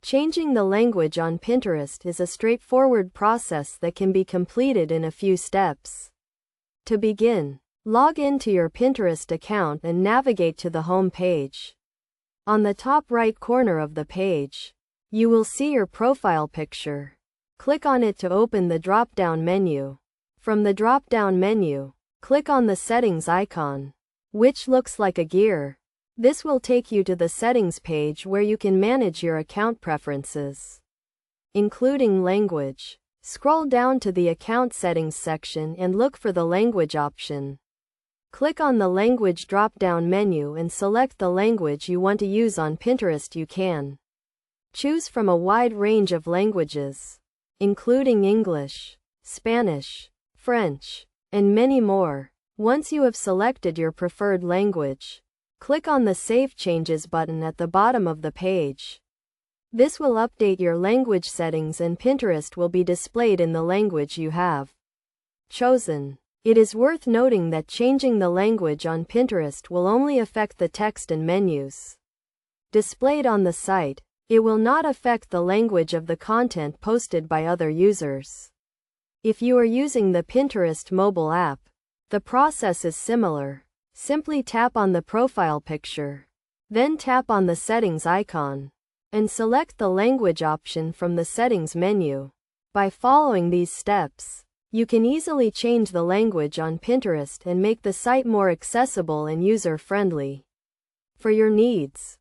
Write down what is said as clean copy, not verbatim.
Changing the language on Pinterest is a straightforward process that can be completed in a few steps. To begin, log into your Pinterest account and navigate to the home page. On the top right corner of the page, you will see your profile picture. Click on it to open the drop-down menu. From the drop-down menu, click on the settings icon, which looks like a gear. This will take you to the settings page where you can manage your account preferences, including language. Scroll down to the account settings section and look for the language option. Click on the language drop-down menu and select the language you want to use on Pinterest. You can choose from a wide range of languages, including English, Spanish, French, and many more. Once you have selected your preferred language, click on the Save Changes button at the bottom of the page. This will update your language settings and Pinterest will be displayed in the language you have chosen. It is worth noting that changing the language on Pinterest will only affect the text and menus displayed on the site. It will not affect the language of the content posted by other users. If you are using the Pinterest mobile app, the process is similar. Simply tap on the profile picture, then tap on the settings icon, and select the language option from the settings menu. By following these steps, you can easily change the language on Pinterest and make the site more accessible and user-friendly for your needs.